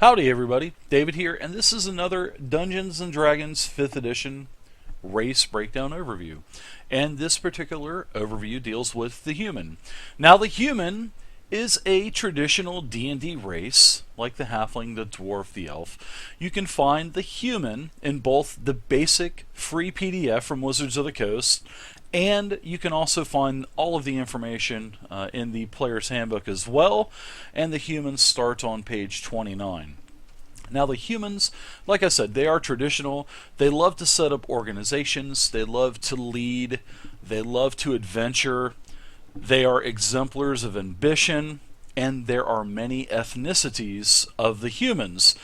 Howdy everybody, David here, and this is another Dungeons & Dragons 5th edition race breakdown overview. And this particular overview deals with the human. Now the human is a traditional D&D race, like the halfling, the dwarf, the elf. You can find the human in both the basic free PDF from Wizards of the Coast, and you can also find all of the information in the Player's Handbook as well, and the humans start on page 29. Now the humans, like I said, they are traditional. They love to set up organizations, they love to lead, they love to adventure, they are exemplars of ambition, and there are many ethnicities of the humans.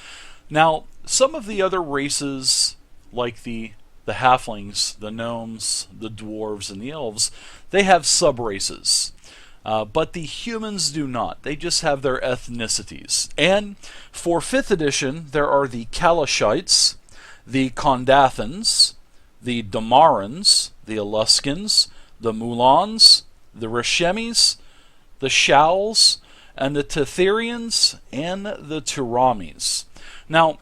Now, some of the other races, like the halflings, the gnomes, the dwarves, and the elves, they have sub-races. But the humans do not. They just have their ethnicities. And for 5th edition, there are the Kalashites, the Kondathans, the Damarans, the Eluskans, the Mulans, the Reshemis, the Shauls, and the Tetherians, and the Turamis. Now,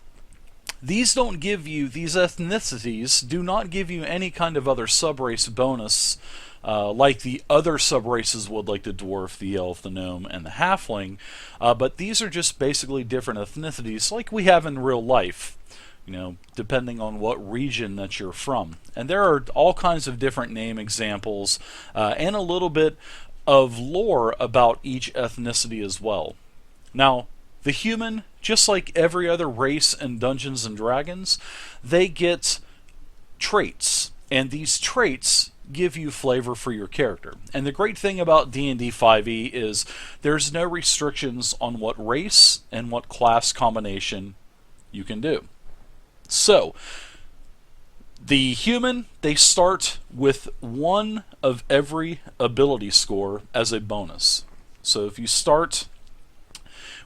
these ethnicities do not give you any kind of other subrace bonus like the other subraces would, like the dwarf, the elf, the gnome, and the halfling. But these are just basically different ethnicities like we have in real life, depending on what region that you're from. And there are all kinds of different name examples and a little bit of lore about each ethnicity as well. Now, the human, just like every other race in Dungeons & Dragons, they get traits, and these traits give you flavor for your character. And the great thing about D&D 5e is there's no restrictions on what race and what class combination you can do. So, the human, they start with one of every ability score as a bonus. So if you start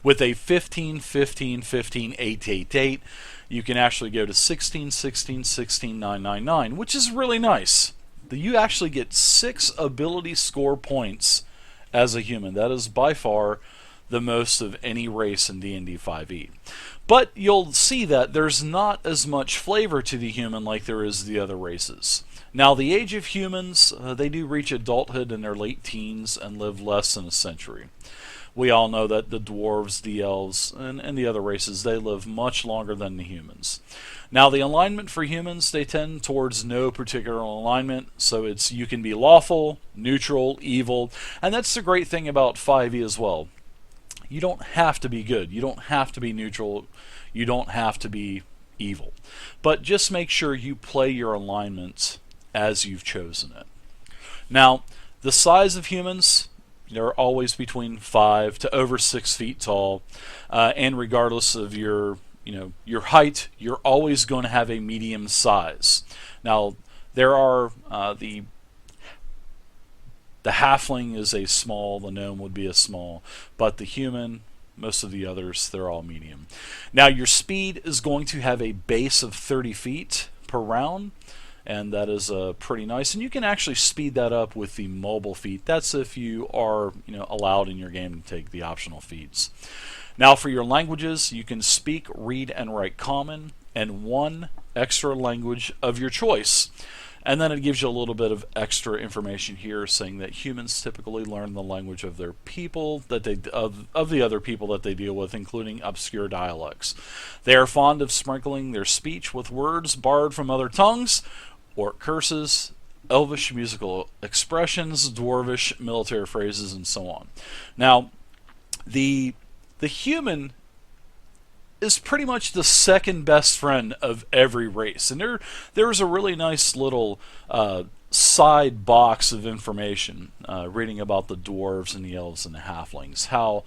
with a 15, 15, 15, 8, 8, 8, you can actually go to 16, 16, 16, 9, 9, 9, which is really nice. You actually get 6 ability score points as a human. That is by far the most of any race in D&D 5e. But you'll see that there's not as much flavor to the human like there is the other races. Now, the age of humans, they do reach adulthood in their late teens and live less than a century. We all know that the dwarves, the elves, and the other races, they live much longer than the humans. Now, the alignment for humans, they tend towards no particular alignment, so you can be lawful, neutral, evil, and that's the great thing about 5e as well. You don't have to be good, you don't have to be neutral, you don't have to be evil. But just make sure you play your alignment as you've chosen it. Now, the size of humans, they're always between 5 to over 6 feet tall, and regardless of your height, you're always going to have a medium size. Now, there are the halfling is a small, the gnome would be a small, but the human, most of the others, they're all medium. Now, your speed is going to have a base of 30 feet per round, and that is pretty nice. And you can actually speed that up with the mobile feat. That's if you are allowed in your game to take the optional feats. Now, for your languages, you can speak, read, and write Common and 1 extra language of your choice. And then it gives you a little bit of extra information here, saying that humans typically learn the language of their people, of the other people that they deal with, including obscure dialects. They are fond of sprinkling their speech with words borrowed from other tongues, or curses, elvish musical expressions, dwarvish military phrases, and so on. Now, the human is pretty much the second best friend of every race. And there's a really nice little side box of information reading about the dwarves and the elves and the halflings, how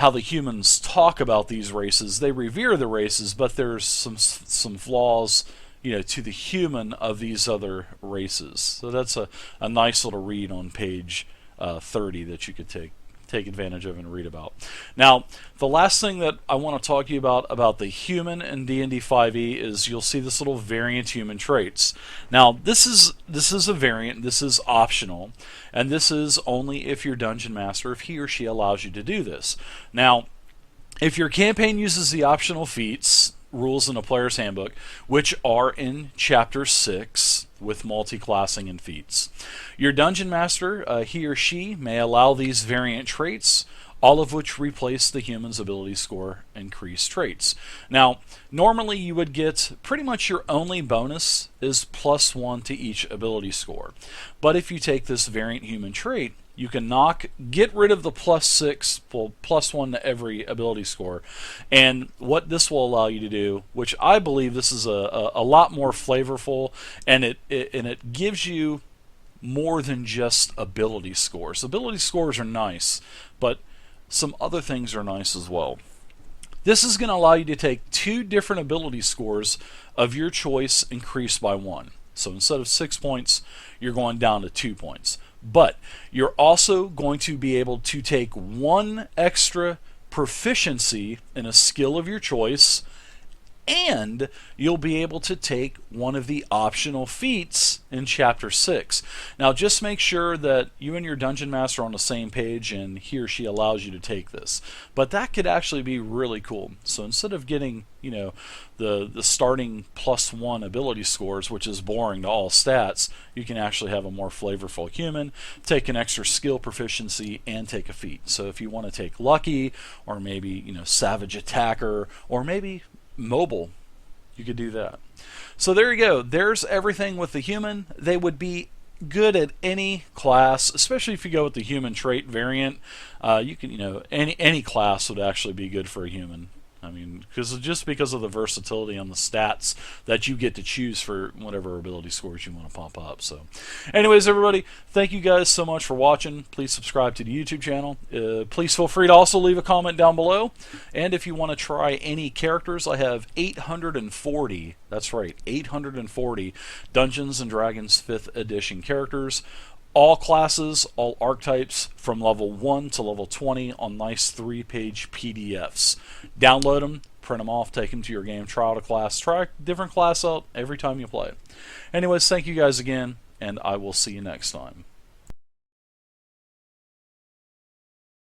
the humans talk about these races. They revere the races, but there's some flaws to the human of these other races. So that's a nice little read on page 30 that you could take advantage of and read about. Now, the last thing that I want to talk to you about the human in D&D 5e is you'll see this little variant human traits. Now, this is a variant, this is optional, and this is only if your dungeon master, if he or she allows you to do this. Now, If your campaign uses the optional feats, rules in a player's handbook, which are in Chapter 6 with multi-classing and feats, your dungeon master, he or she, may allow these variant traits, all of which replace the human's ability score increased traits. Now, normally you would get pretty much your only bonus is +1 to each ability score. But if you take this variant human trait, you can get rid of the +6, well, +1 to every ability score. And what this will allow you to do, which I believe this is a lot more flavorful, and it gives you more than just ability scores. Ability scores are nice, but some other things are nice as well. This is going to allow you to take 2 different ability scores of your choice increased by 1. So instead of 6 points, you're going down to 2 points. But you're also going to be able to take 1 extra proficiency in a skill of your choice, and you'll be able to take one of the optional feats in Chapter 6. Now, just make sure that you and your dungeon master are on the same page and he or she allows you to take this. But that could actually be really cool. So instead of getting, the starting +1 ability scores, which is boring to all stats, you can actually have a more flavorful human, take an extra skill proficiency, and take a feat. So if you want to take Lucky, or maybe, Savage Attacker, or maybe Mobile, you could do that. So there you go. There's everything with the human. They would be good at any class, especially if you go with the human trait variant. You can, any class would actually be good for a human. I mean, because of the versatility on the stats that you get to choose for whatever ability scores you want to pop up. So, anyways, everybody, thank you guys so much for watching. Please subscribe to the YouTube channel. Please feel free to also leave a comment down below. And if you want to try any characters, I have 840. That's right, 840 Dungeons and Dragons 5th edition characters. All classes, all archetypes from level 1 to level 20 on nice 3-page PDFs. Download them, print them off, take them to your game, try out a class, try a different class out every time you play it. Anyways, thank you guys again, and I will see you next time.